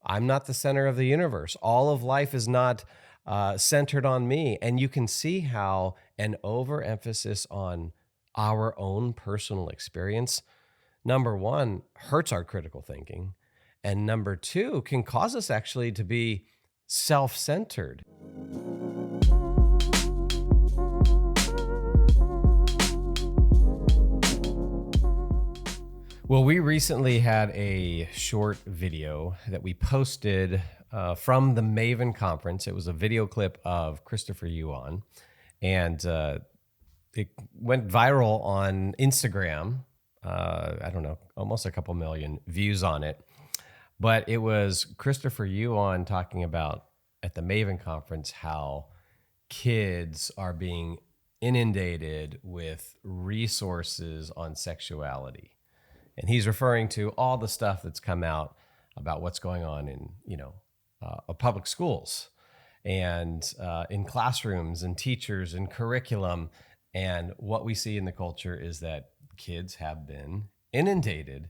I'm not the center of the universe. All of life is not centered on me. And you can see how an overemphasis on our own personal experience, number one, hurts our critical thinking. And number two, can cause us actually to be self centered. Well, we recently had a short video that we posted from the Maven conference. It was a video clip of Christopher Yuan, and it went viral on Instagram. I don't know, almost a couple million views on it. But it was Christopher Yuan talking about at the Maven conference how kids are being inundated with resources on sexuality. And he's referring to all the stuff that's come out about what's going on in, public schools and in classrooms and teachers and curriculum. And what we see in the culture is that kids have been inundated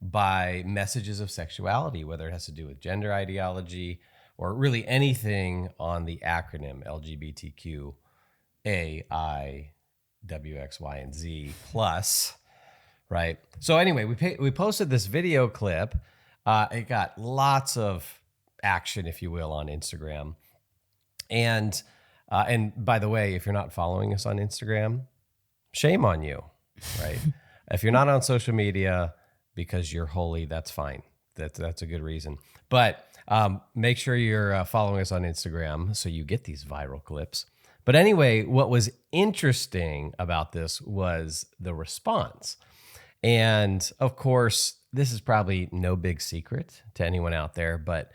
by messages of sexuality, whether it has to do with gender ideology or really anything on the acronym LGBTQ, A, I, W, X, Y, and Z plus. Right. So anyway, we posted this video clip. It got lots of action, if you will, on Instagram. And by the way, if you're not following us on Instagram, shame on you. Right. If you're not on social media because you're holy, that's fine. That's a good reason. But make sure you're following us on Instagram so you get these viral clips. But anyway, what was interesting about this was the response. And of course, this is probably no big secret to anyone out there, but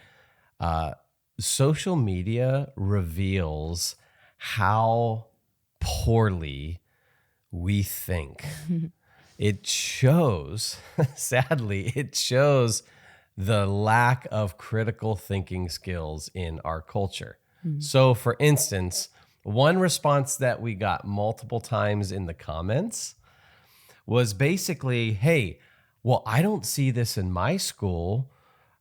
social media reveals how poorly we think. It shows, sadly, it shows the lack of critical thinking skills in our culture. So for instance, one response that we got multiple times in the comments was basically, hey, well, I don't see this in my school,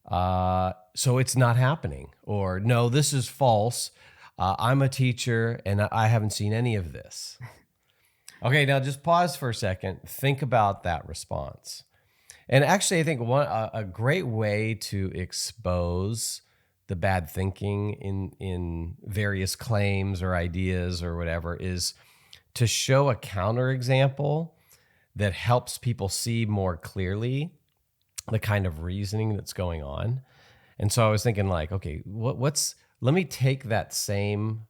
so it's not happening. Or, no, this is false. I'm a teacher, and I haven't seen any of this. Okay, now just pause for a second. Think about that response. And actually, I think a great way to expose the bad thinking in various claims or ideas or whatever is to show a counterexample that helps people see more clearly the kind of reasoning that's going on. And so I was thinking like, okay, let me take that same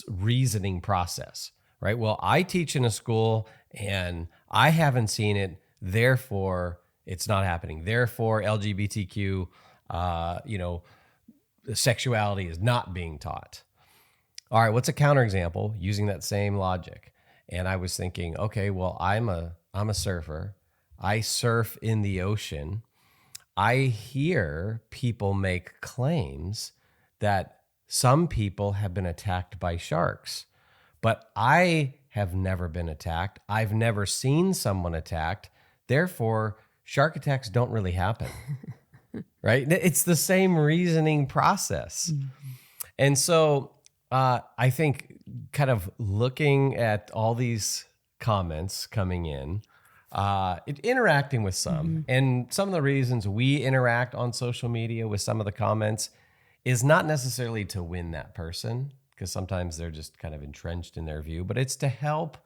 reasoning process, right? Well, I teach in a school and I haven't seen it, therefore it's not happening. Therefore, LGBTQ, sexuality is not being taught. All right, what's a counterexample using that same logic? And I was thinking, okay, well, I'm a surfer. I surf in the ocean. I hear people make claims that some people have been attacked by sharks, but I have never been attacked. I've never seen someone attacked. Therefore, shark attacks don't really happen, right? It's the same reasoning process. Mm-hmm. And so I think kind of looking at all these comments coming in, interacting with some, and some of the reasons we interact on social media with some of the comments is not necessarily to win that person, because sometimes they're just kind of entrenched in their view, but it's to help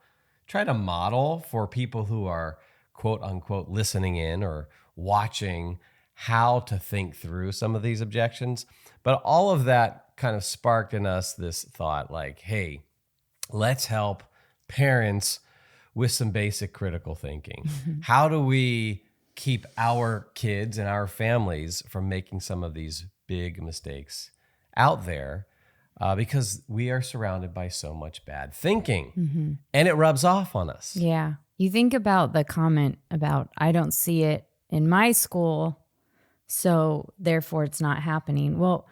try to model for people who are quote unquote listening in or watching how to think through some of these objections. But all of that kind of sparked in us this thought like, hey, let's help parents with some basic critical thinking. How do we keep our kids and our families from making some of these big mistakes out there? Because we are surrounded by so much bad thinking, and it rubs off on us. Yeah. You think about the comment about, I don't see it in my school, so therefore it's not happening. Well,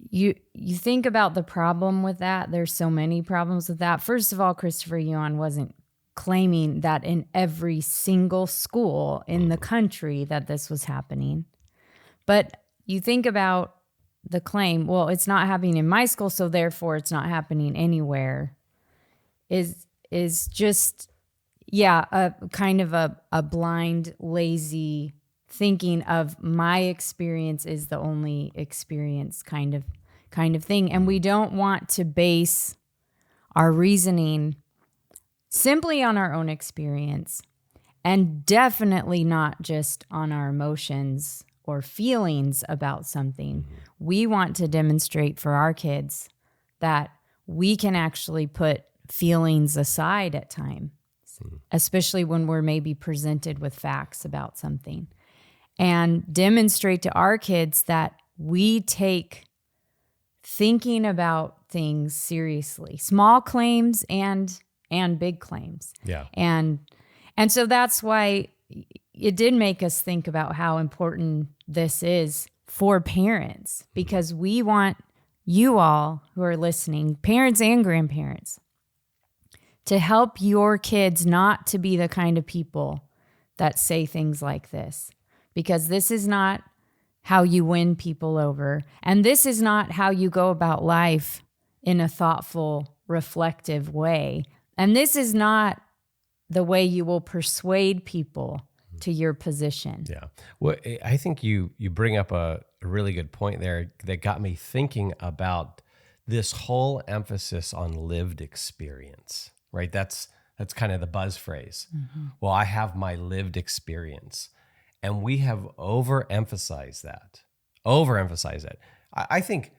you think about the problem with that. There's so many problems with that. First of all, Christopher Yuan wasn't claiming that in every single school in the country that this was happening. But you think about the claim, well, it's not happening in my school, so therefore it's not happening anywhere, is just, yeah, a kind of a blind, lazy thinking of my experience is the only experience kind of thing. And we don't want to base our reasoning simply on our own experience, and definitely not just on our emotions or feelings about something. We want to demonstrate for our kids that we can actually put feelings aside at times, especially when we're maybe presented with facts about something, and demonstrate to our kids that we take thinking about things seriously, small claims and big claims. Yeah. And so that's why it did make us think about how important this is for parents, because we want you all who are listening, parents and grandparents, to help your kids not to be the kind of people that say things like this, because this is not how you win people over. And this is not how you go about life in a thoughtful, reflective way. And this is not the way you will persuade people to your position. Yeah. Well, I think you bring up a really good point there that got me thinking about this whole emphasis on lived experience, right? That's kind of the buzz phrase. Well, I have my lived experience. And we have overemphasized that. I think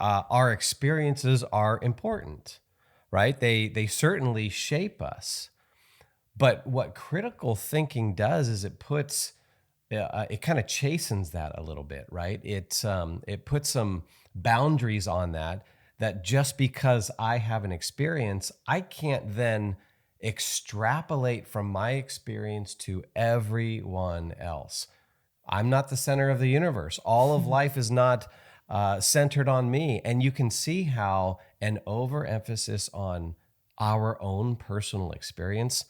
our experiences are important, right? They certainly shape us. But what critical thinking does is it puts, it kind of chastens that a little bit, right? It puts some boundaries on that just because I have an experience, I can't then extrapolate from my experience to everyone else. I'm not the center of the universe. All of life is not centered on me. And you can see how an overemphasis on our own personal experience,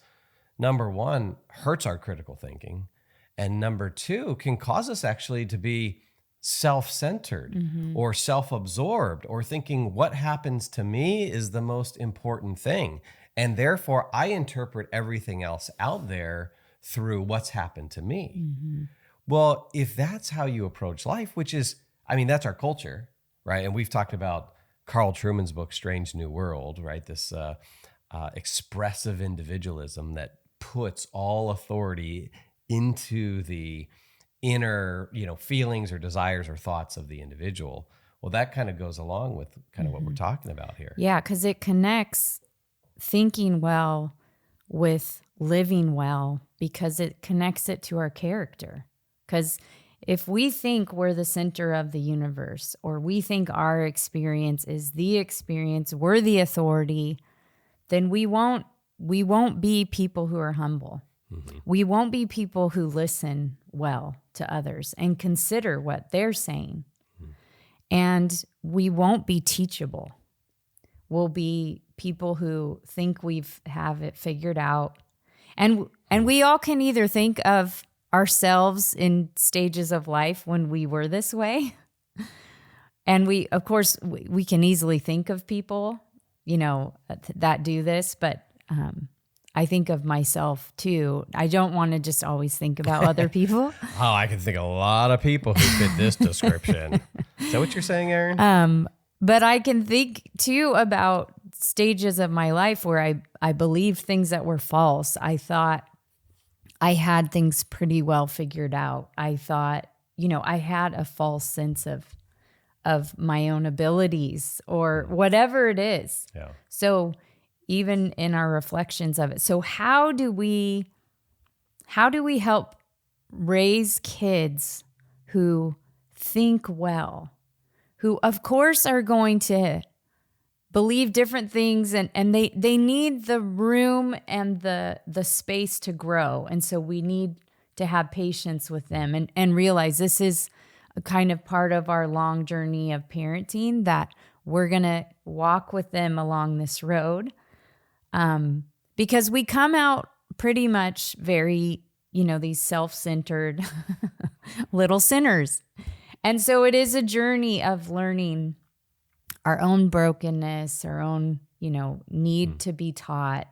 number one, hurts our critical thinking. And number two, can cause us actually to be self-centered or self-absorbed, or thinking what happens to me is the most important thing. And therefore, I interpret everything else out there through what's happened to me. Well, if that's how you approach life, which is, I mean, that's our culture, right? And we've talked about Carl Trueman's book, Strange New World, right? This expressive individualism that puts all authority into the inner, feelings or desires or thoughts of the individual. Well, that kind of goes along with kind of what we're talking about here. Yeah, because it connects thinking well with living well, because it connects it to our character. Because if we think we're the center of the universe, or we think our experience is the experience, we're the authority, then we won't be people who are humble. We won't be people who listen well to others and consider what they're saying. And we won't be teachable. We'll be people who think have it figured out. And we all can either think of ourselves in stages of life when we were this way. And we, of course, we can easily think of people, that do this, but I think of myself too. I don't want to just always think about other people. Oh, I can think of a lot of people who fit this description. Is that what you're saying, Erin? But I can think too about stages of my life where I believed things that were false. I thought I had things pretty well figured out. I thought, I had a false sense of my own abilities or whatever it is. Yeah. So even in our reflections of it. So how do we help raise kids who think well, who of course are going to believe different things, and they need the room and the space to grow. And so we need to have patience with them and realize this is a kind of part of our long journey of parenting, that we're going to walk with them along this road. Because we come out pretty much very, these self-centered little sinners. And so it is a journey of learning our own brokenness, our own, need to be taught,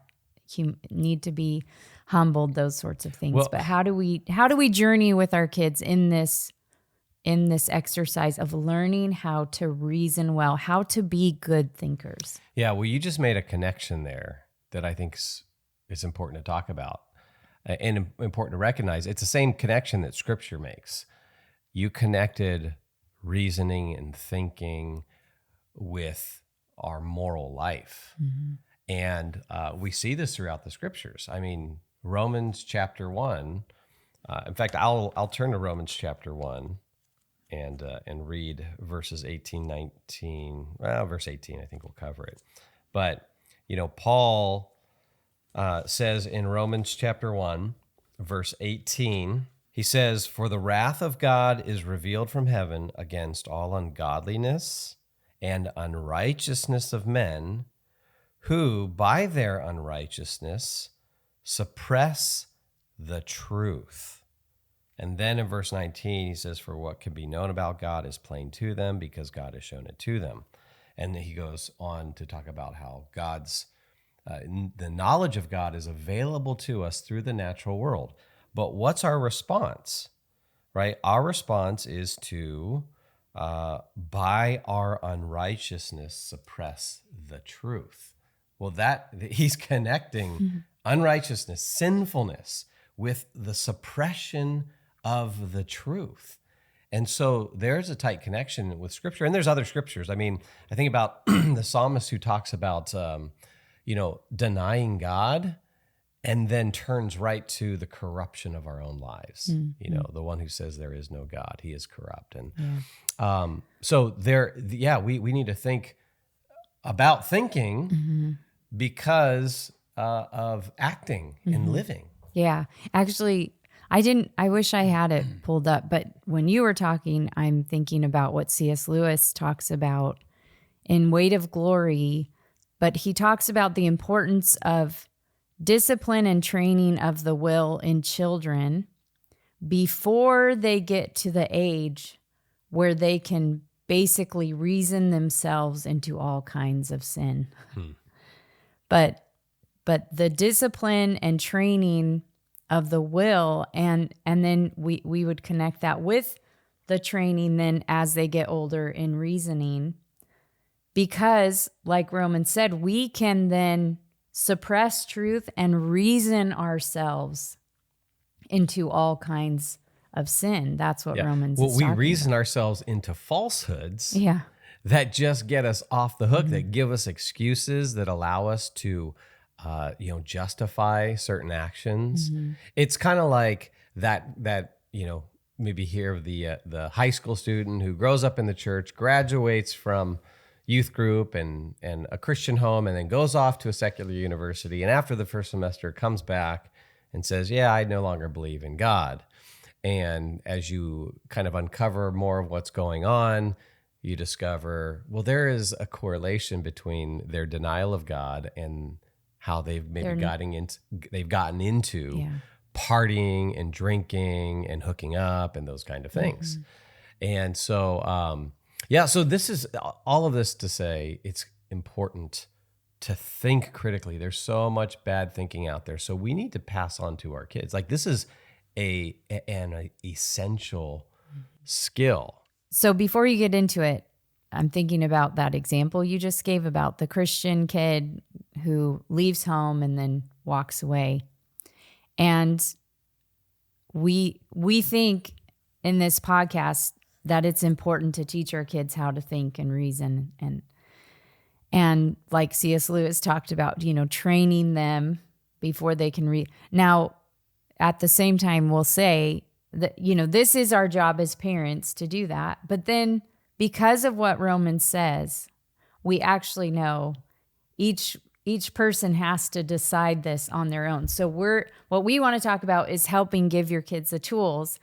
need to be humbled, those sorts of things. Well, But how do we journey with our kids in this exercise of learning how to reason well, how to be good thinkers? yeah, well, you just made a connection there that I think is important to talk about and important to recognize. It's the same connection that Scripture makes. You connected reasoning and thinking with our moral life. And we see this throughout the Scriptures. I mean, Romans chapter 1. In fact, I'll turn to Romans chapter 1 and read verses 18, 19. Well, verse 18, I think we'll cover it. But, Paul says in Romans chapter 1, verse 18, he says, "For the wrath of God is revealed from heaven against all ungodliness and unrighteousness of men, who by their unrighteousness suppress the truth." And then in verse 19, he says, "For what can be known about God is plain to them, because God has shown it to them." And he goes on to talk about how the knowledge of God is available to us through the natural world. But what's our response, right? Our response is to, by our unrighteousness, suppress the truth. Well, he's connecting unrighteousness, sinfulness, with the suppression of the truth. And so there's a tight connection with Scripture. And there's other Scriptures. I mean, I think about the psalmist who talks about, denying God and then turns right to the corruption of our own lives. The one who says there is no God, he is corrupt. And so we need to think about thinking because of acting and living. Yeah. Actually, I wish I had it pulled up, but when you were talking, I'm thinking about what C.S. Lewis talks about in Weight of Glory, but he talks about the importance of discipline and training of the will in children before they get to the age where they can basically reason themselves into all kinds of sin. But the discipline and training of the will, and then we would connect that with the training then as they get older in reasoning, because like Roman said, we can then suppress truth and reason ourselves into all kinds of sin. That's what Romans is talking we reason about. ourselves into falsehoods Yeah. that just get us off the hook, that give us excuses, that allow us to justify certain actions. It's kind of like that maybe here the high school student who grows up in the church, graduates from youth group and a Christian home, and then goes off to a secular university, and after the first semester comes back and says, "Yeah, I no longer believe in God." And as you kind of uncover more of what's going on, you discover, well, there is a correlation between their denial of God and how they've maybe gotten into partying and drinking and hooking up and those kind of things. And so, so this is all of this to say it's important to think critically. There's so much bad thinking out there. So we need to pass on to our kids. Like, this is an essential skill. So before you get into it, I'm thinking about that example you just gave about the Christian kid who leaves home and then walks away. And we think in this podcast that it's important to teach our kids how to think and reason, and like C.S. Lewis talked about, training them before they can read. Now, at the same time, we'll say that, this is our job as parents to do that. But then because of what Romans says, we actually know each person has to decide this on their own. So what we want to talk about is helping give your kids the tools,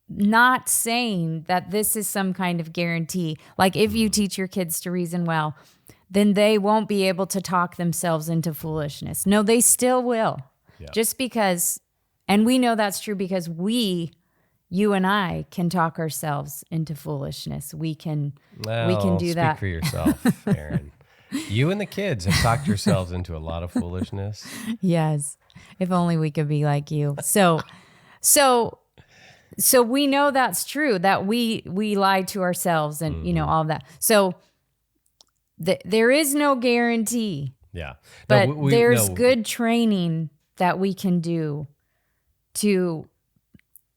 not saying that this is some kind of guarantee. Like, if you teach your kids to reason well, then they won't be able to talk themselves into foolishness. No, they still will. Yeah. Just because, and we know that's true because we you and I can talk ourselves into foolishness. We can Well, do speak that. for yourself, Erin. You and the kids have talked yourselves into a lot of foolishness. Yes. If only we could be like you. So we know that's true, that we lie to ourselves and, all of that. So there is no guarantee, Yeah. but No, there's good training that we can do to,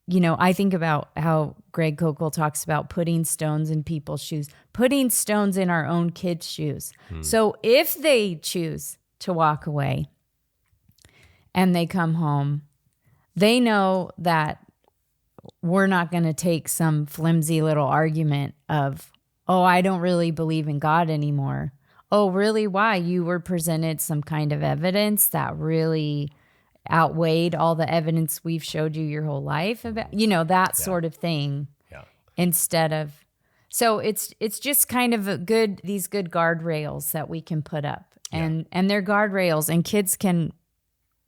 I think about how Greg Kokel talks about putting stones in people's shoes, putting stones in our own kids' shoes. So if they choose to walk away and they come home, they know that we're not going to take some flimsy little argument of, oh, I don't really believe in God anymore. Oh, really? Why? You were presented some kind of evidence that really outweighed all the evidence we've showed you your whole life about, that sort of thing. Yeah. Instead of, so it's just kind of these good guardrails that we can put up, and they're guardrails, and kids can,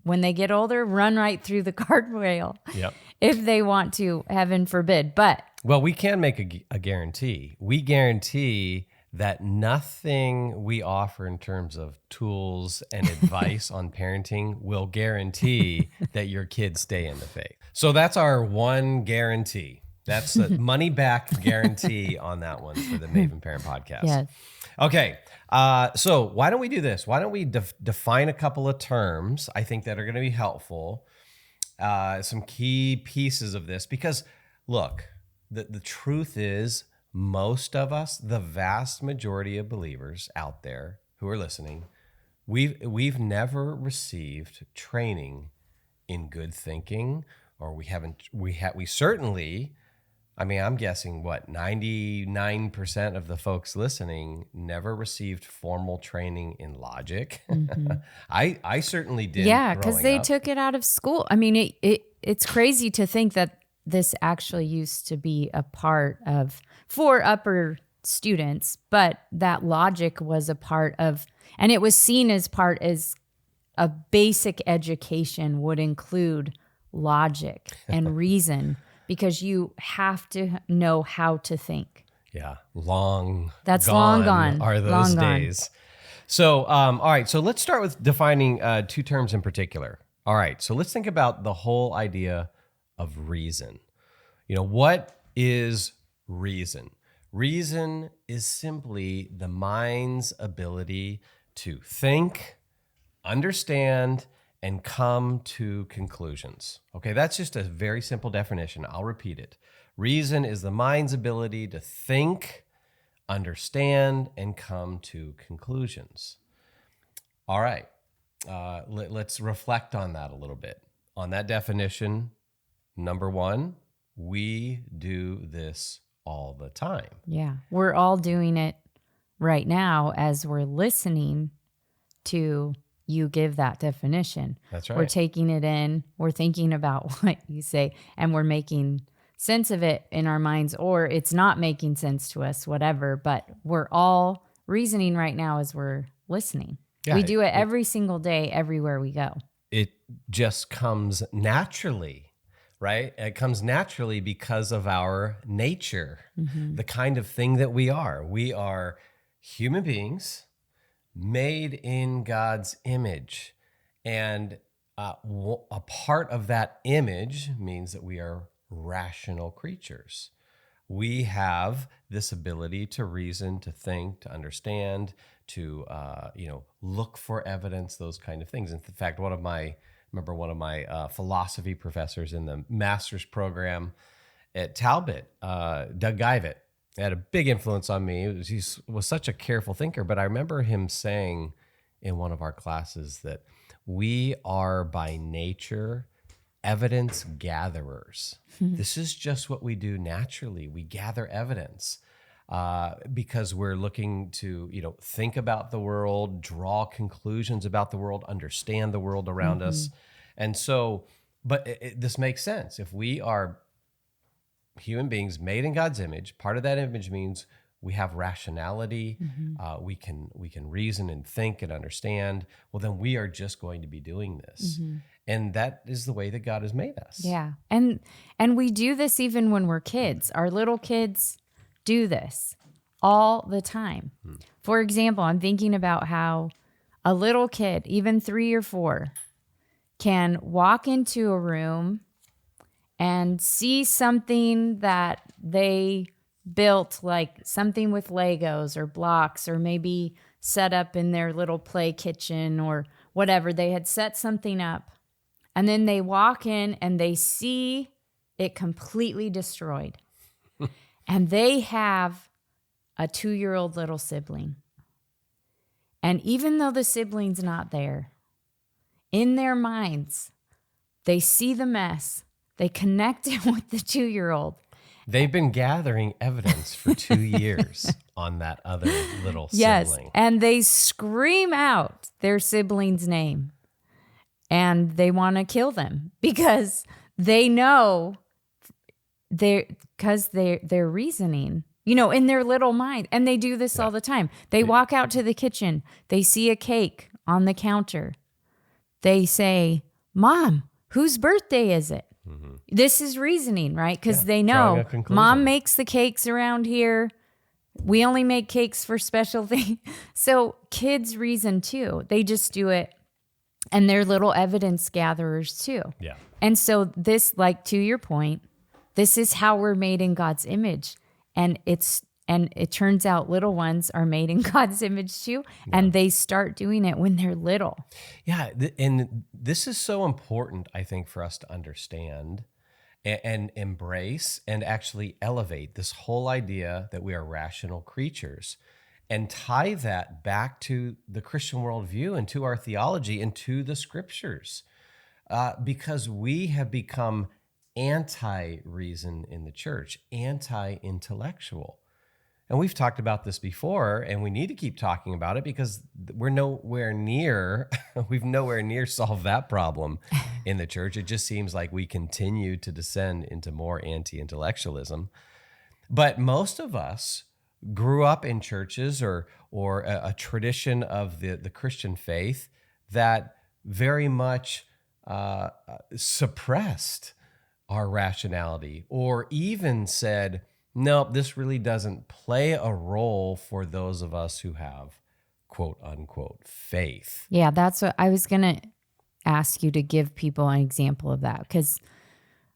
when they get older, run right through the guardrail. Yep. If they want to, heaven forbid. But well, we can make a guarantee. We guarantee that nothing we offer in terms of tools and advice on parenting will guarantee that your kids stay in the faith. So that's our one guarantee. That's a money back guarantee on that one for the Maven Parent Podcast. yes. Okay. So why don't we do this? Why don't we define a couple of terms I think that are going to be helpful, some key pieces of this, because look, the truth is most of us, the vast majority of believers out there who are listening, we've never received training in good thinking, or we certainly, I mean, I'm guessing 99% of the folks listening never received formal training in logic. Mm-hmm. I certainly did. Yeah, because they took it out of school. I mean, it's crazy to think that this actually used to be a part of, for upper students, but that logic was a part of, and it was seen as part as a basic education would include logic and reason, because you have to know how to think. Yeah, That's long gone. Are those long days? Gone. So, all right. So let's start with defining two terms in particular. All right. So let's think about the whole idea of reason. What is reason? Reason is simply the mind's ability to think, understand, and come to conclusions. Okay, that's just a very simple definition. I'll repeat it. Reason is the mind's ability to think, understand, and come to conclusions. All right, let's reflect on that a little bit. On that definition, number one, we do this all the time. Yeah, we're all doing it right now as we're listening to you give that definition. That's right. We're taking it in, we're thinking about what you say, and we're making sense of it in our minds, or it's not making sense to us, whatever, but we're all reasoning right now as we're listening. Yeah, we do it every single day, everywhere we go. It just comes naturally, right? It comes naturally because of our nature, the kind of thing that we are. We are human beings made in God's image. And a part of that image means that we are rational creatures. We have this ability to reason, to think, to understand, to look for evidence, those kind of things. In fact, one of my philosophy professors in the master's program at Talbot, Doug Guyvett, had a big influence on me. He was such a careful thinker, but I remember him saying in one of our classes that we are by nature evidence gatherers. This is just what we do naturally. We gather evidence because we're looking to, think about the world, draw conclusions about the world, understand the world around us. And so, but this makes sense. If we are human beings made in God's image, part of that image means we have rationality, we can reason and think and understand, well, then we are just going to be doing this. And that is the way that God has made us. Yeah. And we do this even when we're kids. Our little kids do this all the time. For example, I'm thinking about how a little kid, even 3 or 4, can walk into a room and see something that they built, like something with Legos or blocks, or maybe set up in their little play kitchen or whatever. They had set something up. And then they walk in and they see it completely destroyed. And they have a 2-year-old little sibling. And even though the sibling's not there, in their minds, they see the mess. They connect it with the 2-year-old. They've been gathering evidence for 2 years on that other little sibling. Yes, and they scream out their sibling's name. And they want to kill them because they know they're reasoning, in their little mind. And they do this all the time. They walk out to the kitchen. They see a cake on the counter. They say, "Mom, whose birthday is it?" This is reasoning, right? Because they know Mom makes the cakes around here. We only make cakes for special things. So kids reason too. They just do it. And they're little evidence gatherers too. Yeah. And so this, like to your point, this is how we're made in God's image. And it turns out little ones are made in God's image too. Yeah. And they start doing it when they're little. Yeah. And this is so important, I think, for us to understand and embrace and actually elevate this whole idea that we are rational creatures. And tie that back to the Christian worldview and to our theology and to the scriptures. Because we have become anti-reason in the church, anti-intellectual. And we've talked about this before, and we need to keep talking about it because we've nowhere near solved that problem in the church. It just seems like we continue to descend into more anti-intellectualism. But most of us grew up in churches or a tradition of the Christian faith that very much suppressed our rationality, or even said, nope, this really doesn't play a role for those of us who have quote unquote faith. Yeah, that's what I was going to ask you to give people an example of that, because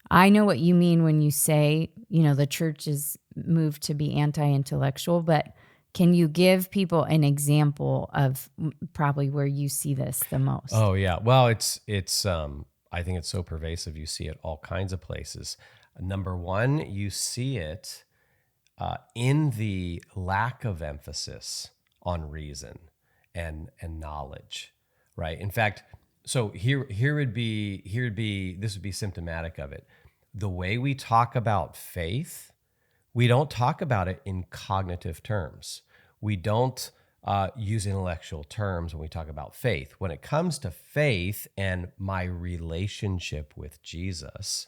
I know what you mean when you say, the church is moved to be anti-intellectual, but can you give people an example of probably where you see this the most? Oh yeah. Well, it's I think it's so pervasive. You see it all kinds of places. Number one, you see it in the lack of emphasis on reason and knowledge, right? In fact, so this would be symptomatic of it. The way we talk about faith, we don't talk about it in cognitive terms. We don't use intellectual terms when we talk about faith. When it comes to faith and my relationship with Jesus,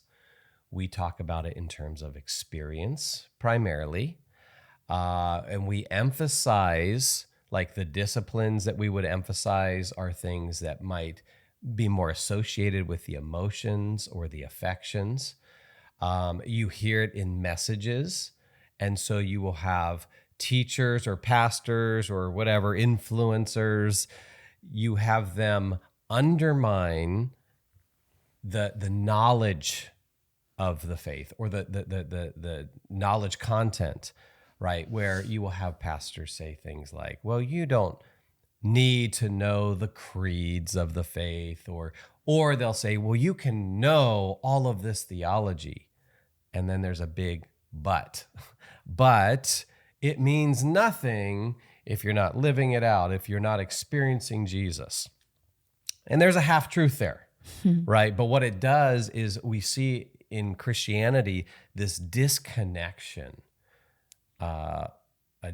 we talk about it in terms of experience primarily. And we emphasize, like the disciplines that we would emphasize are things that might be more associated with the emotions or the affections. You hear it in messages. And so you will have teachers or pastors or whatever, influencers, you have them undermine the knowledge of the faith or the knowledge content, right? Where you will have pastors say things like, well, you don't need to know the creeds of the faith, or they'll say, well, you can know all of this theology. And then there's a big but. But it means nothing if you're not living it out, if you're not experiencing Jesus. And there's a half truth there, right? But what it does is we see in Christianity this disconnection, a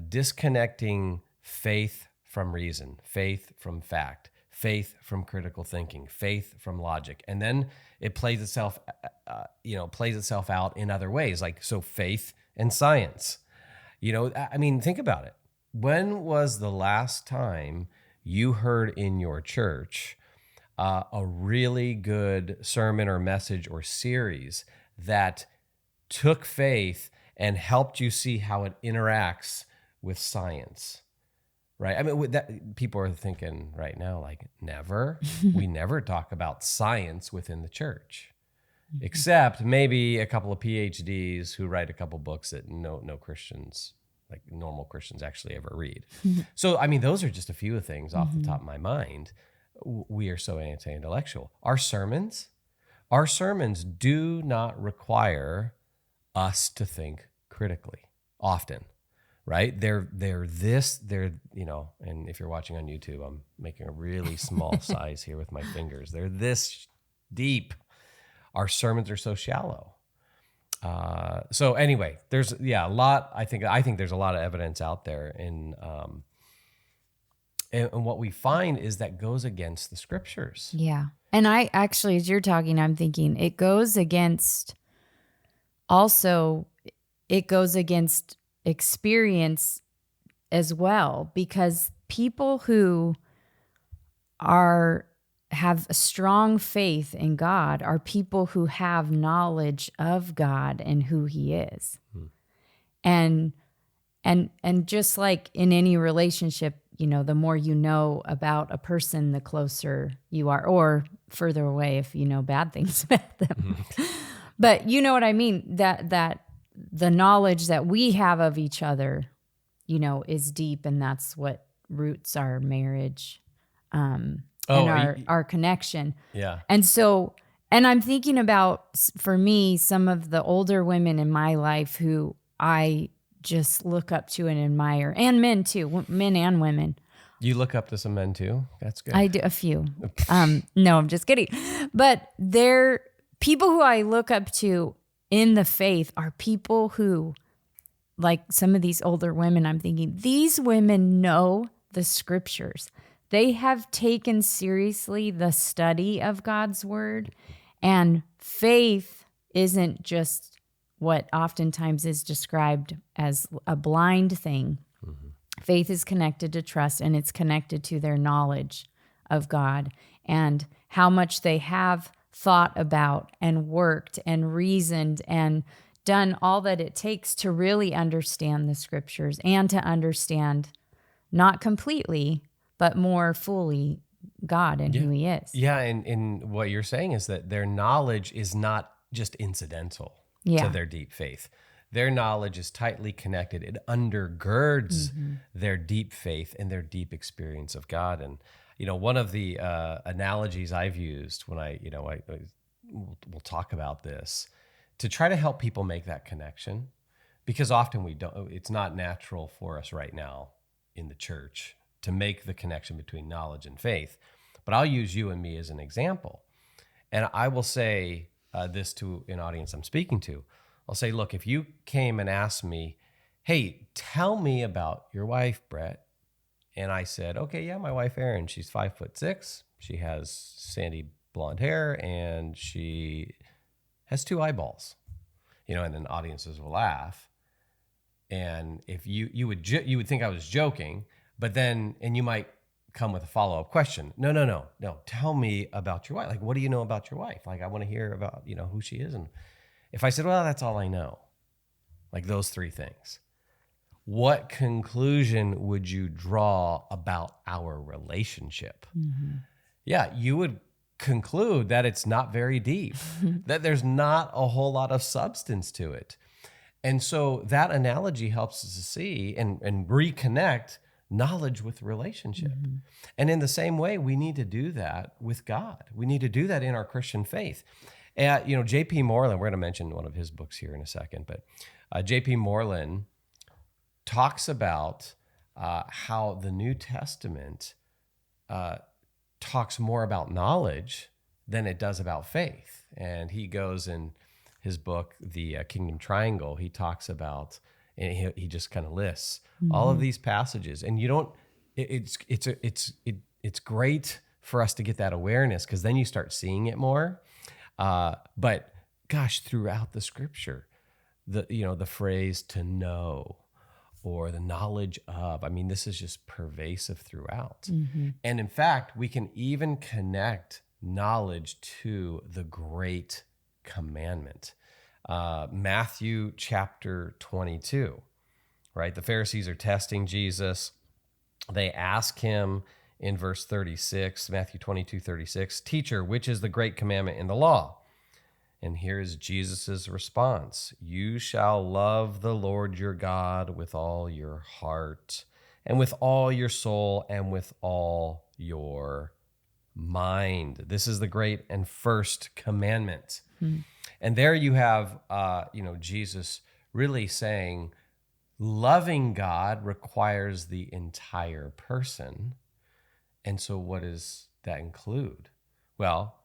disconnecting faith from reason, faith from fact, faith from critical thinking, faith from logic. And then it plays itself out in other ways, like so faith and science. I mean, think about it. When was the last time you heard in your church a really good sermon or message or series that took faith and helped you see how it interacts with science? Right. I mean, with that, people are thinking right now, like, never. We never talk about science within the church, except maybe a couple of PhDs who write a couple books that no Christians, like normal Christians, actually ever read. So, I mean, those are just a few of things off the top of my mind. We are so anti-intellectual. Our sermons do not require us to think critically often. Right? They're, and if you're watching on YouTube, I'm making a really small size here with my fingers. They're this deep. Our sermons are so shallow. So anyway, there's a lot. I think there's a lot of evidence out there, and what we find is that goes against the scriptures. Yeah. And I actually, as you're talking, I'm thinking it goes against experience as well, because people who have a strong faith in God are people who have knowledge of God and who he is. And just like in any relationship, the more you know about a person, the closer you are, or further away if you know bad things about them. But you know what I mean? That the knowledge that we have of each other, is deep, and that's what roots our marriage, and our connection. Yeah. And so, and I'm thinking about, for me, some of the older women in my life who I just look up to and admire, and men too, men and women. You look up to some men too? That's good. I do, a few. No, I'm just kidding. But they're people who I look up to in the faith are people who, like some of these older women, I'm thinking, these women know the scriptures. They have taken seriously the study of God's word, and faith isn't just what oftentimes is described as a blind thing. Faith is connected to trust, and it's connected to their knowledge of God and how much they have thought about and worked and reasoned and done all that it takes to really understand the scriptures and to understand, not completely, but more fully, God and who he is. Yeah, and what you're saying is that their knowledge is not just incidental to their deep faith. Their knowledge is tightly connected. It undergirds their deep faith and their deep experience of God. And, one of the analogies I've used when we'll talk about this to try to help people make that connection, because often it's not natural for us right now in the church to make the connection between knowledge and faith. But I'll use you and me as an example. And I will say this to an audience I'm speaking to. I'll say, look, if you came and asked me, hey, tell me about your wife, Brett. And I said, okay, yeah, my wife, Erin, she's 5'6". She has sandy blonde hair and she has 2 eyeballs, and then audiences will laugh. And if you would think I was joking, but then, and you might come with a follow-up question. No. Tell me about your wife. Like, what do you know about your wife? Like, I want to hear about, who she is. And if I said, well, that's all I know, like those 3 things, what conclusion would you draw about our relationship? Yeah, you would conclude that it's not very deep, that there's not a whole lot of substance to it. And so that analogy helps us to see and reconnect knowledge with relationship. And in the same way, we need to do that with God. We need to do that in our Christian faith. J.P. Moreland, we're going to mention one of his books here in a second, but J.P. Moreland talks about how the New Testament talks more about knowledge than it does about faith. And he goes in his book, The Kingdom Triangle, he talks about, and he just kind of lists all of these passages. And it's great for us to get that awareness, because then you start seeing it more. But gosh, throughout the scripture, the phrase to know or the knowledge of. I mean, this is just pervasive throughout. And in fact, we can even connect knowledge to the great commandment. Matthew chapter 22, right? The Pharisees are testing Jesus. They ask him in verse 36, Matthew 22:36, "Teacher, which is the great commandment in the law?" And here's Jesus' response: "You shall love the Lord your God with all your heart and with all your soul and with all your mind. This is the great and first commandment." And there you have, Jesus really saying, loving God requires the entire person. And so what does that include? Well,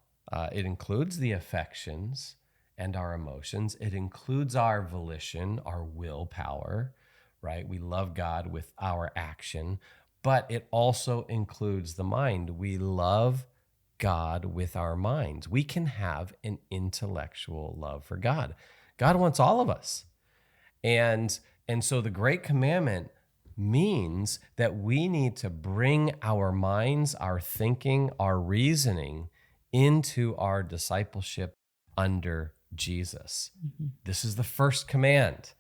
it includes the affections and our emotions. It includes our volition, our willpower, right? We love God with our action, but it also includes the mind. We love God with our minds. We can have an intellectual love for God. God wants all of us. And so the great commandment means that we need to bring our minds, our thinking, our reasoning into our discipleship under Jesus. This is the first command,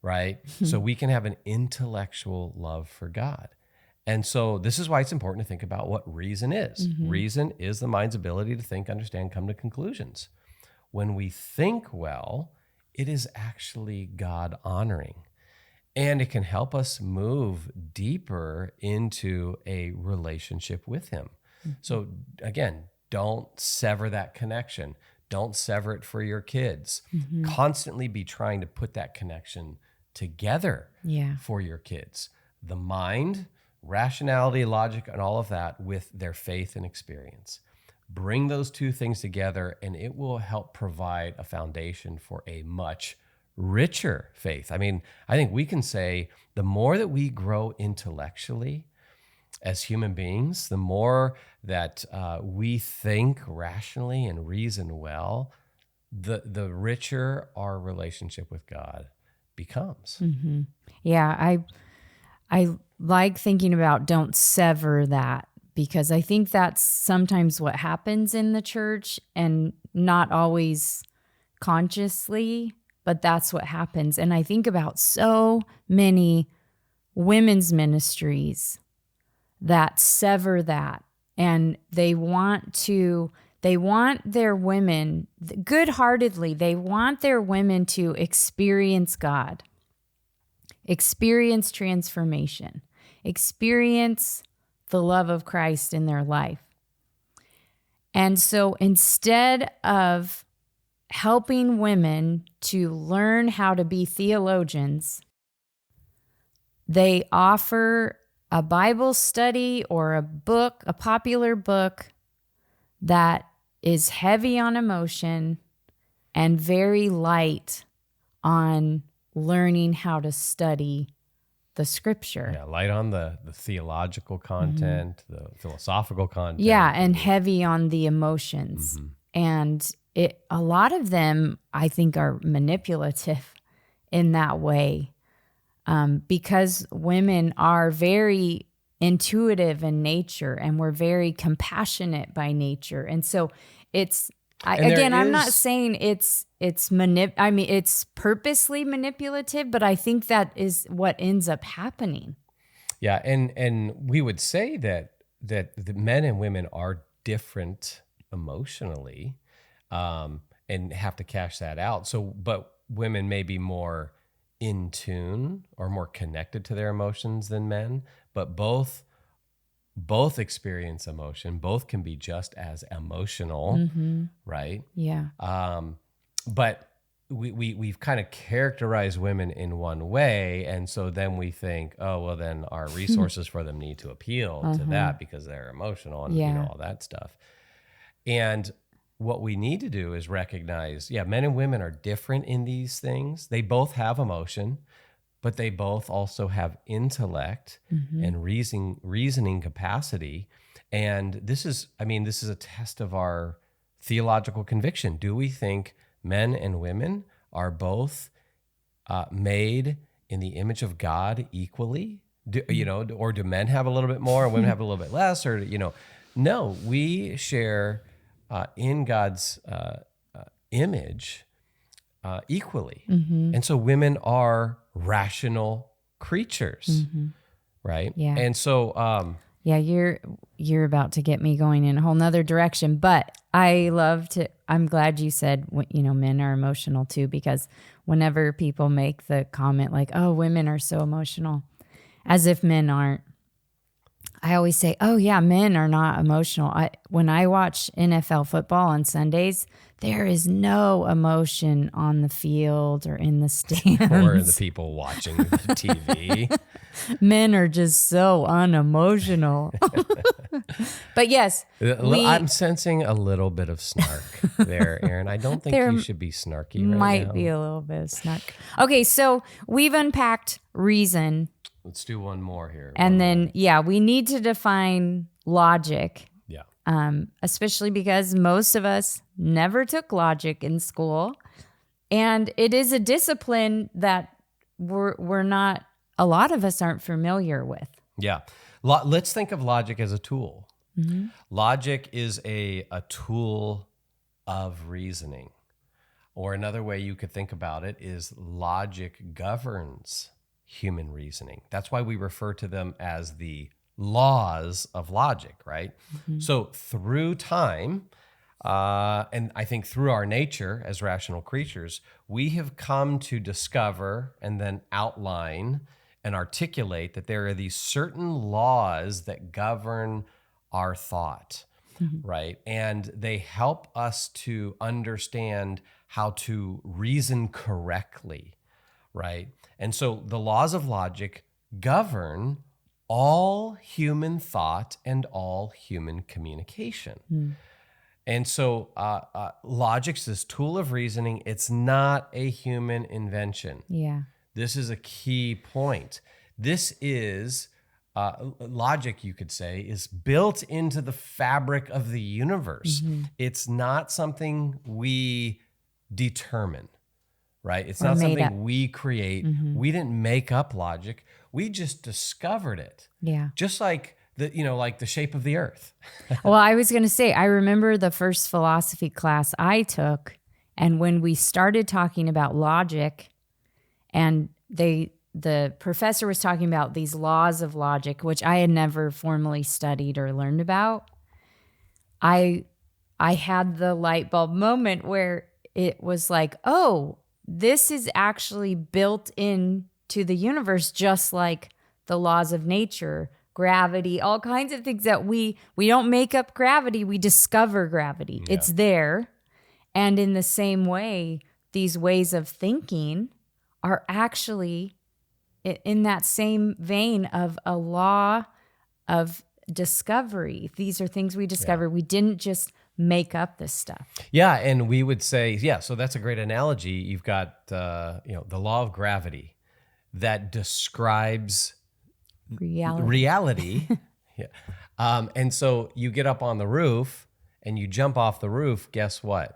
right? So we can have an intellectual love for God. And so this is why it's important to think about what reason is. Reason is the mind's ability to think, understand, come to conclusions. When we think well, it is actually God honoring. And it can help us move deeper into a relationship with him. So again, don't sever that connection. Don't sever it for your kids. Constantly be trying to put that connection together for your kids. The mind, rationality, logic, and all of that with their faith and experience. Bring those two things together, and it will help provide a foundation for a much richer faith. I mean, I think we can say the more that we grow intellectually as human beings, the more that we think rationally and reason well, the richer our relationship with God becomes. Yeah, I like thinking about don't sever that, because I think that's sometimes what happens in the church, and not always consciously, but that's what happens. And I think about so many women's ministries that sever that, and they want their women, good-heartedly, they want their women to experience God, experience transformation, experience the love of Christ in their life. And so instead of helping women to learn how to be theologians, they offer a Bible study or a book, a popular book that is heavy on emotion and very light on learning how to study the scripture. Yeah, light on the theological content, the philosophical content. Yeah, and heavy on the emotions. And a lot of them, I think, are manipulative in that way, because women are very intuitive in nature, and we're very compassionate by nature. And so I'm not saying it's purposely manipulative, but I think that is what ends up happening. Yeah, and we would say that the men and women are different emotionally, and have to cash that out. So, but women may be more in tune or more connected to their emotions than men, but both experience emotion. Both can be just as emotional, right? Yeah. But we've kind of characterized women in one way, and so then we think, oh, well, then our resources for them need to appeal to that because they're emotional and all that stuff. And what we need to do is recognize, men and women are different in these things. They both have emotion, but they both also have intellect and reasoning capacity. And this is a test of our theological conviction. Do we think men and women are both made in the image of God equally? Or do men have a little bit more and women have a little bit less? Or, no, we share in God's image equally. And so women are rational creatures, right? Yeah. And so, Yeah, you're about to get me going in a whole nother direction, but I'm glad you said, men are emotional too, because whenever people make the comment like, oh, women are so emotional, as if men aren't, I always say, oh yeah, men are not emotional. When I watch NFL football on Sundays, there is no emotion on the field or in the stands. or the people watching the TV. Men are just so unemotional. But yes, I'm sensing a little bit of snark there, Erin. I don't think you should be snarky right now. Might be a little bit of snark. Okay, so we've unpacked reason. Let's do one more here. And then, we need to define logic. Yeah. Especially because most of us never took logic in school. And it is a discipline that we're not, a lot of us aren't familiar with. Yeah. Let's think of logic as a tool. Logic is a tool of reasoning. Or another way you could think about it is logic governs human reasoning. That's why we refer to them as the laws of logic, right? So through time, and I think through our nature as rational creatures, we have come to discover and then outline and articulate that there are these certain laws that govern our thought, right? And they help us to understand how to reason correctly, right? And so the laws of logic govern all human thought and all human communication. And so logic's this tool of reasoning. It's not a human invention. Yeah. This is a key point. This is logic, you could say, is built into the fabric of the universe. It's not something we determine, right? It's not something we create. We didn't make up logic. We just discovered it. Yeah. Just like the shape of the earth. Well, I was going to say, I remember the first philosophy class I took, and when we started talking about logic, and the professor was talking about these laws of logic, which I had never formally studied or learned about, I had the light bulb moment where it was like, oh, this is actually built into the universe, just like the laws of nature, gravity, all kinds of things that we don't make up gravity, we discover gravity. Yeah. It's there. And in the same way, these ways of thinking are actually in that same vein of a law of discovery. These are things we discover. Yeah. We didn't just make up this stuff. Yeah, and we would say, so that's a great analogy. You've got the law of gravity that describes reality. Yeah. And so you get up on the roof and you jump off the roof, guess what?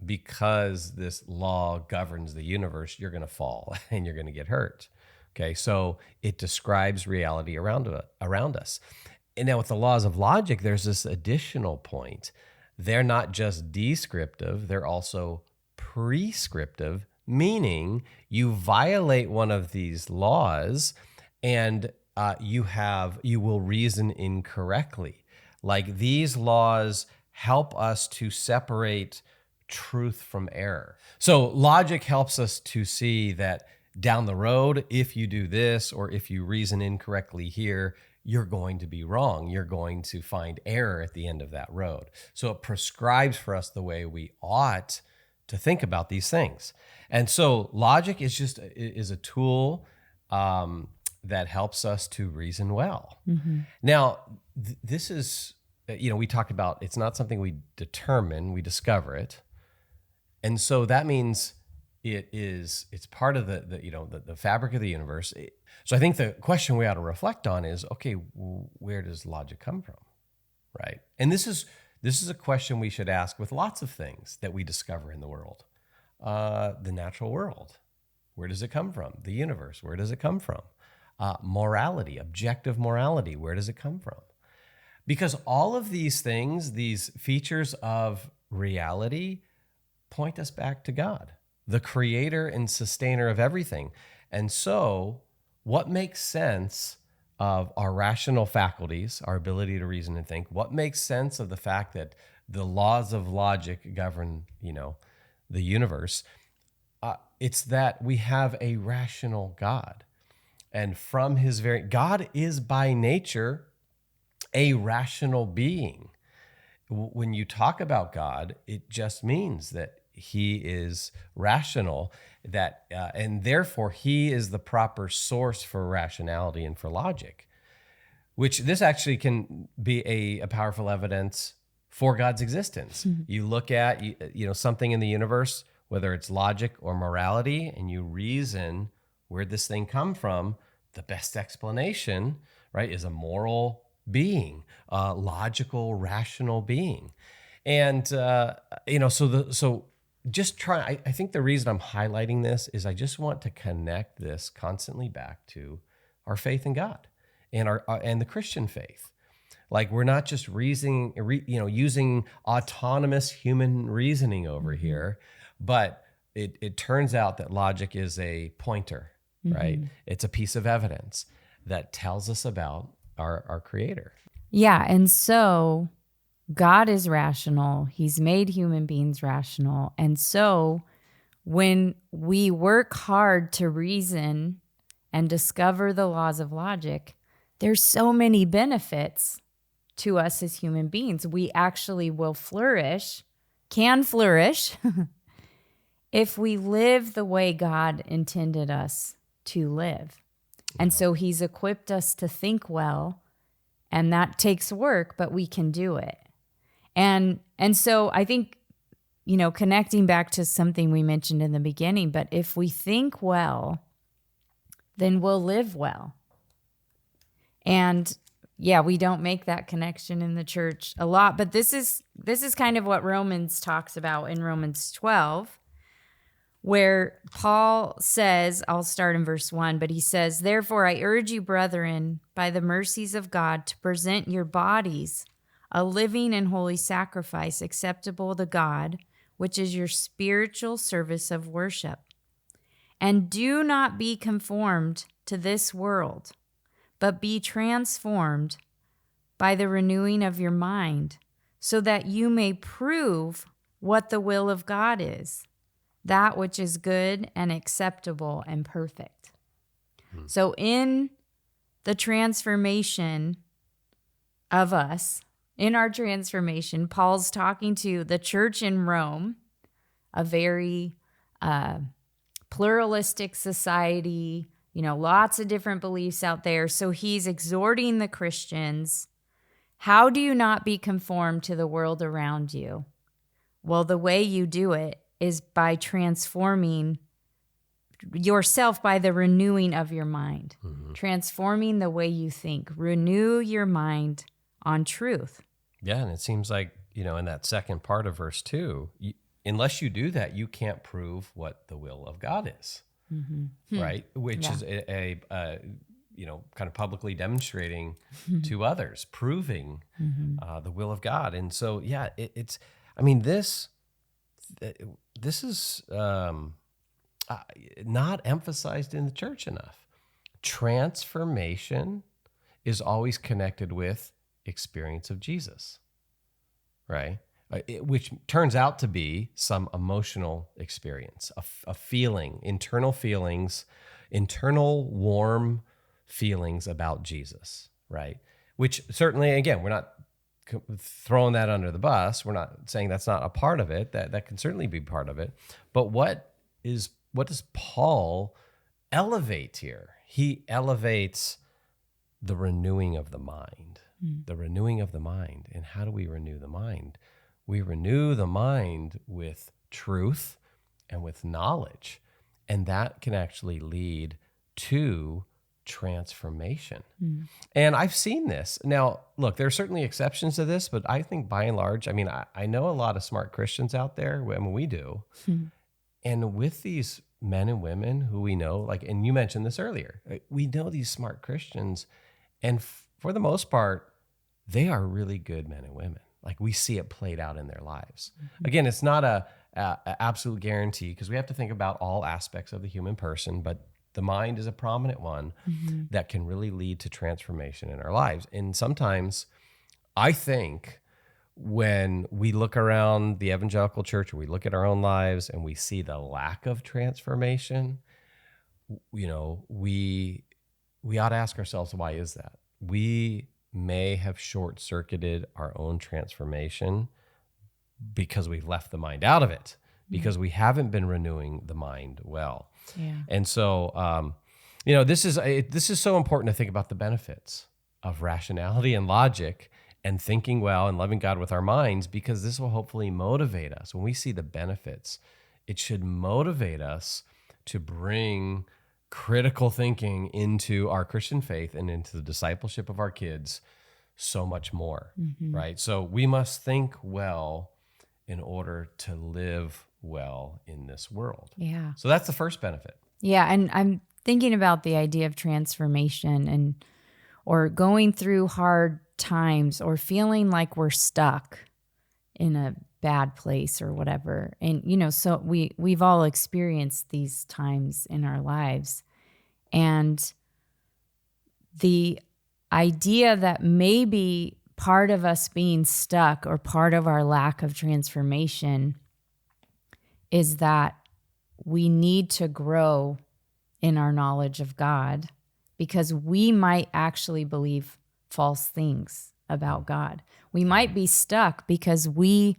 Because this law governs the universe, you're going to fall and you're going to get hurt. Okay, so it describes reality around us. And now with the laws of logic, there's this additional point. They're not just descriptive, they're also prescriptive, meaning you violate one of these laws and you will reason incorrectly. Like these laws help us to separate truth from error. So logic helps us to see that down the road, if you do this or if you reason incorrectly here, you're going to be wrong. You're going to find error at the end of that road. So it prescribes for us the way we ought to think about these things. And so logic is a tool that helps us to reason well. Now, this is, we talked about it's not something we determine, we discover it. And so that means it's part of the fabric of the universe. So I think the question we ought to reflect on is, okay, where does logic come from, right? And this is a question we should ask with lots of things that we discover in the world, the natural world. Where does it come from? The universe. Where does it come from? Morality, objective morality. Where does it come from? Because all of these things, these features of reality, point us back to God, the creator and sustainer of everything. And so, what makes sense of our rational faculties, our ability to reason and think? What makes sense of the fact that the laws of logic govern, the universe? It's that we have a rational God. And from his God is by nature a rational being. When you talk about God, it just means that he is rational, and therefore he is the proper source for rationality and for logic, which this actually can be a powerful evidence for God's existence. You look at something in the universe, whether it's logic or morality, and you reason, where'd this thing come from? The best explanation, right, is a moral being, a logical, rational being. And, so just try, I think the reason I'm highlighting this is I just want to connect this constantly back to our faith in God and and the Christian faith. Like, we're not just using autonomous human reasoning over here, but it turns out that logic is a pointer, right? It's a piece of evidence that tells us about our creator. Yeah. And so God is rational. He's made human beings rational. And so when we work hard to reason and discover the laws of logic, there's so many benefits to us as human beings. We actually will can flourish, if we live the way God intended us to live. And so he's equipped us to think well, and that takes work, but we can do it. And so I think, connecting back to something we mentioned in the beginning, but if we think well, then we'll live well. And yeah, we don't make that connection in the church a lot, but this is kind of what Romans talks about in Romans 12. Where Paul says, I'll start in verse 1, but he says, "Therefore I urge you, brethren, by the mercies of God, to present your bodies a living and holy sacrifice acceptable to God, which is your spiritual service of worship. And do not be conformed to this world, but be transformed by the renewing of your mind, so that you may prove what the will of God is, that which is good and acceptable and perfect." So in the transformation of us, in our transformation, Paul's talking to the church in Rome, a very pluralistic society, lots of different beliefs out there. So he's exhorting the Christians, how do you not be conformed to the world around you? Well, the way you do it is by transforming yourself by the renewing of your mind, transforming the way you think. Renew your mind on truth. Yeah, and it seems like, in that second part of verse 2, unless you do that, you can't prove what the will of God is, right? Which is a kind of publicly demonstrating to others, proving the will of God. And so, yeah, this is not emphasized in the church enough. Transformation is always connected with experience of Jesus, right? Which turns out to be some emotional experience, a feeling, internal feelings, internal warm feelings about Jesus, right? Which certainly, again, we're not throwing that under the bus. We're not saying that's not a part of it. That can certainly be part of it. But what does Paul elevate here? He elevates the renewing of the mind. The renewing of the mind. And how do we renew the mind? We renew the mind with truth and with knowledge. And that can actually lead to transformation. And I've seen this. Now, look, there are certainly exceptions to this, but I think by and large, I know a lot of smart Christians out there. We do. And with these men and women who we know, like, and you mentioned this earlier, we know these smart Christians, and for the most part, they are really good men and women. Like, we see it played out in their lives. Again, it's not a absolute guarantee, because we have to think about all aspects of the human person, but the mind is a prominent one that can really lead to transformation in our lives. And sometimes I think when we look around the evangelical church, or we look at our own lives and we see the lack of transformation, we ought to ask ourselves, why is that? We may have short-circuited our own transformation because we've left the mind out of it, because we haven't been renewing the mind well. Yeah. And so, this is so important to think about the benefits of rationality and logic and thinking well and loving God with our minds, because this will hopefully motivate us. When we see the benefits, it should motivate us to bring critical thinking into our Christian faith and into the discipleship of our kids so much more, right? So we must think well in order to live well in this world. Yeah. So that's the first benefit. Yeah. And I'm thinking about the idea of transformation or going through hard times, or feeling like we're stuck in a bad place or whatever. And, so we've all experienced these times in our lives. And the idea that maybe part of us being stuck, or part of our lack of transformation, is that we need to grow in our knowledge of God, because we might actually believe false things about God. We might be stuck because we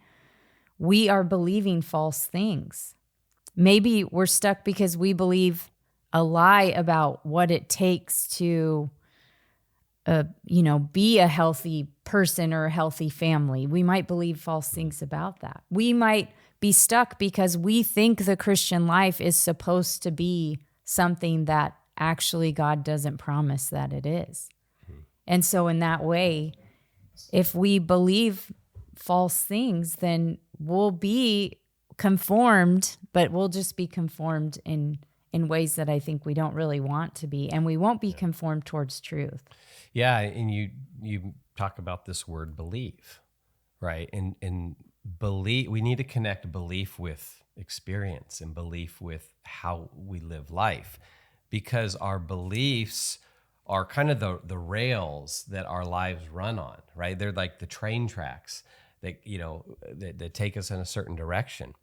are believing false things. Maybe we're stuck because we believe a lie about what it takes to be a healthy person or a healthy family. We might believe false things about that. We might be stuck because we think the Christian life is supposed to be something that actually God doesn't promise that it is. And so in that way, if we believe false things, then we'll be conformed, but we'll just be conformed in ways that I think we don't really want to be, and we won't be conformed towards truth. Yeah, and you talk about this word believe, right? And believe, we need to connect belief with experience, and belief with how we live life, because our beliefs are kind of the rails that our lives run on, right? They're like the train tracks that that take us in a certain direction.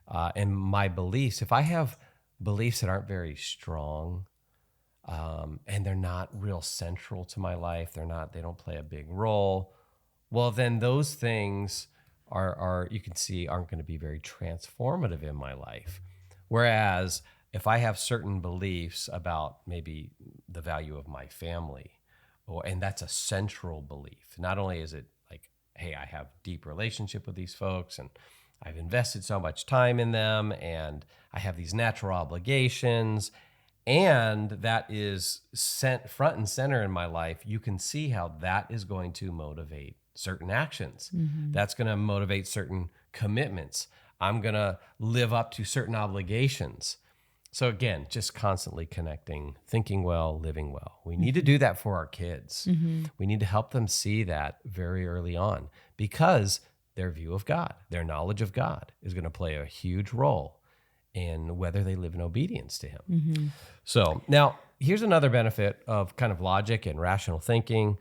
And my beliefs, if I have beliefs that aren't very strong, and they're not real central to my life, they don't play a big role, well, then those things are you can see aren't going to be very transformative in my life. Whereas if I have certain beliefs about maybe the value of my family, and that's a central belief, not only is it like, hey, I have deep relationship with these folks, and I've invested so much time in them, and I have these natural obligations, and that is sent front and center in my life, you can see how that is going to motivate certain actions. That's going to motivate certain commitments. I'm going to live up to certain obligations. So again, just constantly connecting, thinking well, living well. We need to do that for our kids. We need to help them see that very early on, because their view of God, their knowledge of God is going to play a huge role in whether they live in obedience to him. So now here's another benefit of kind of logic and rational thinking.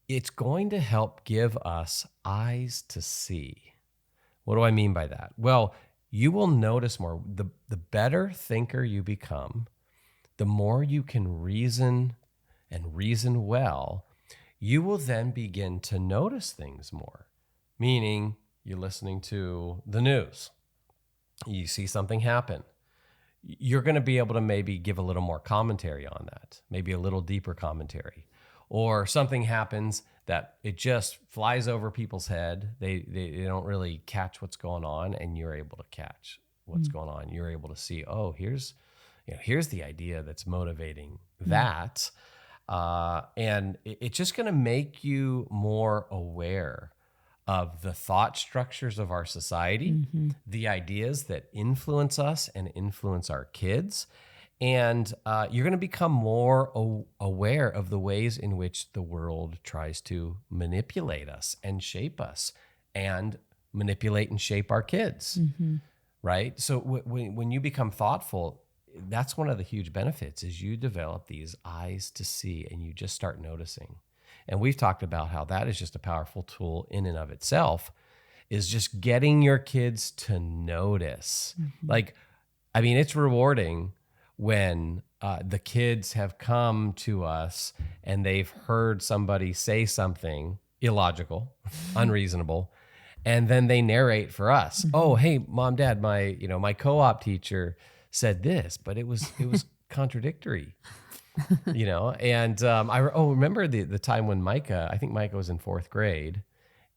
It's going to help give us eyes to see. What do I mean by that? Well, you will notice more. The better thinker you become, the more you can reason and reason well, you will then begin to notice things more. Meaning, you're listening to the news, you see something happen, you're going to be able to maybe give a little more commentary on that, maybe a little deeper commentary. Or something happens that it just flies over people's head. They don't really catch what's going on, and you're able to catch what's going on. You're able to see, oh, here's the idea that's motivating that. And it's just going to make you more aware of the thought structures of our society, the ideas that influence us and influence our kids. And you're going to become more aware of the ways in which the world tries to manipulate us and shape us and manipulate and shape our kids, right? So when you become thoughtful, that's one of the huge benefits is you develop these eyes to see and you just start noticing. And we've talked about how that is just a powerful tool in and of itself, is just getting your kids to notice. Like, I mean, it's rewarding when the kids have come to us and they've heard somebody say something illogical, unreasonable, and then they narrate for us. Oh, hey, mom, dad, my co-op teacher said this, but it was contradictory. And I remember the time when I think Micah was in 4th grade,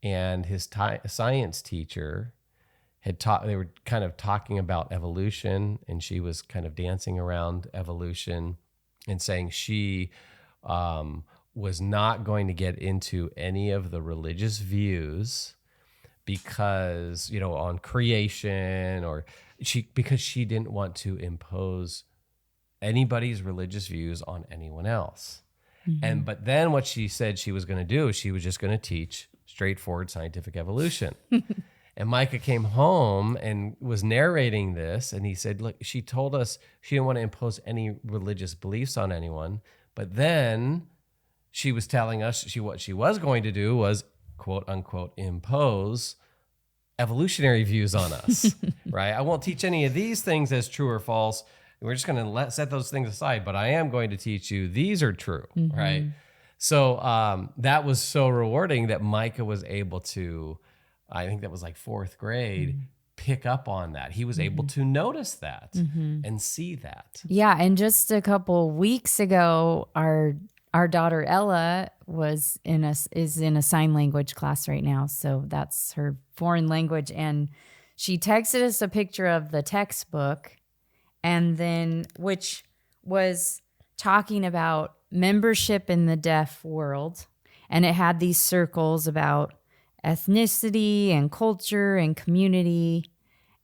and his science teacher they were kind of talking about evolution, and she was kind of dancing around evolution and saying she was not going to get into any of the religious views because, on creation because she didn't want to impose anybody's religious views on anyone else. But then what she said she was going to do is she was just going to teach straightforward scientific evolution. And Micah came home and was narrating this, and he said, look, she told us she didn't want to impose any religious beliefs on anyone, but then she was telling us what she was going to do was, quote unquote, impose evolutionary views on us, right? I won't teach any of these things as true or false. We're just going to set those things aside, but I am going to teach you these are true, right? So that was so rewarding that Micah was able to, I think that was like 4th grade, pick up on that. He was able to notice that and see that. Yeah, and just a couple weeks ago, our daughter Ella is in a sign language class right now, so that's her foreign language, and she texted us a picture of the textbook, and then which was talking about membership in the deaf world, and it had these circles about ethnicity and culture and community,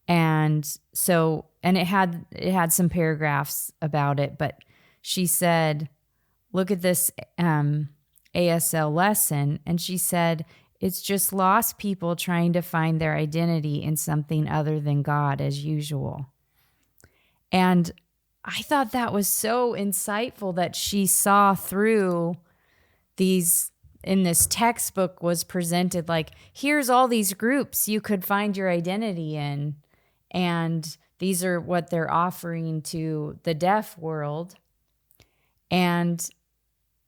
and it had some paragraphs about it, but she said, look at this ASL lesson, and she said it's just lost people trying to find their identity in something other than God as usual. And I thought that was so insightful that she saw through these. In this textbook was presented like, here's all these groups you could find your identity in, and these are what they're offering to the deaf world. And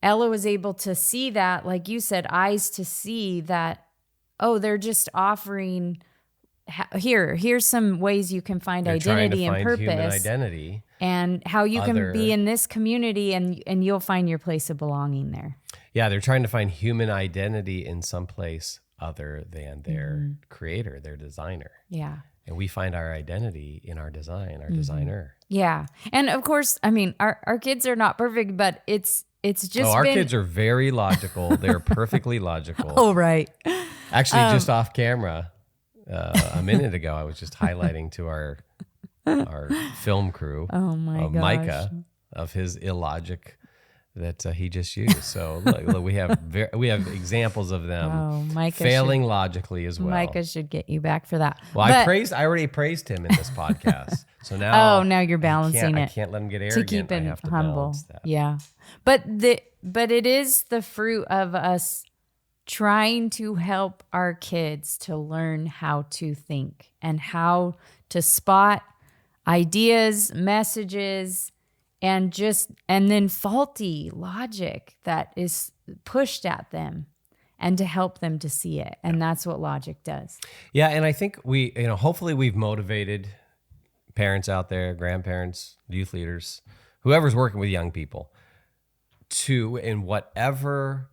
Ella was able to see that, like you said, eyes to see that, oh, they're just offering, here's some ways you can find They're identity and purpose. Human identity. And how you can be in this community and you'll find your place of belonging there. Yeah, they're trying to find human identity in some place other than their creator, their designer. Yeah. And we find our identity in our design, our designer. Yeah. And of course, I mean, our kids are not perfect, but it's just our kids are very logical. They're perfectly logical. Oh, right. Actually, just off camera, a minute ago, I was just highlighting to our film crew, Micah, of his illogic that he just used. So look, we have examples of them failing logically as well. Micah should get you back for that. Well, I already praised him in this podcast. So now, now you're balancing it. I can't let him get arrogant. To keep him I have to humble. balance that. Yeah, but it is the fruit of us trying to help our kids to learn how to think and how to spot ideas, messages, and then faulty logic that is pushed at them, and to help them to see it. And that's what logic does. Yeah. And I think hopefully we've motivated parents out there, grandparents, youth leaders, whoever's working with young people to, in whatever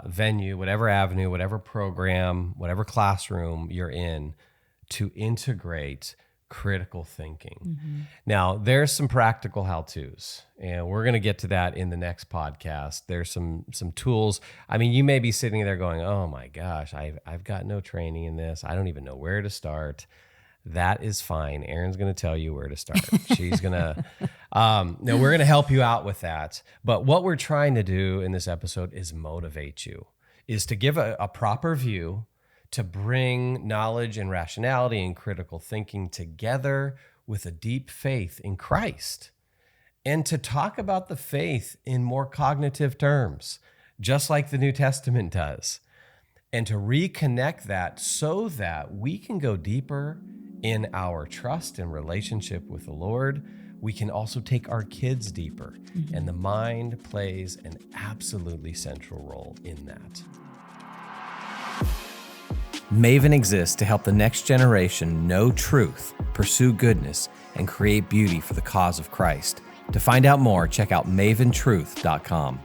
venue, whatever avenue, whatever program, whatever classroom you're in, to integrate critical thinking. Now, there's some practical how-tos, and we're going to get to that in the next podcast. There's some tools. I mean, you may be sitting there going, "Oh my gosh, I've got no training in this. I don't even know where to start." That is fine. Erin's going to tell you where to start. She's going to, no, we're going to help you out with that. But what we're trying to do in this episode is motivate you, is to give a proper view, to bring knowledge and rationality and critical thinking together with a deep faith in Christ, and to talk about the faith in more cognitive terms, just like the New Testament does, and to reconnect that so that we can go deeper in our trust and relationship with the Lord. We can also take our kids deeper, and the mind plays an absolutely central role in that. Maven exists to help the next generation know truth, pursue goodness, and create beauty for the cause of Christ. To find out more, check out maventruth.com.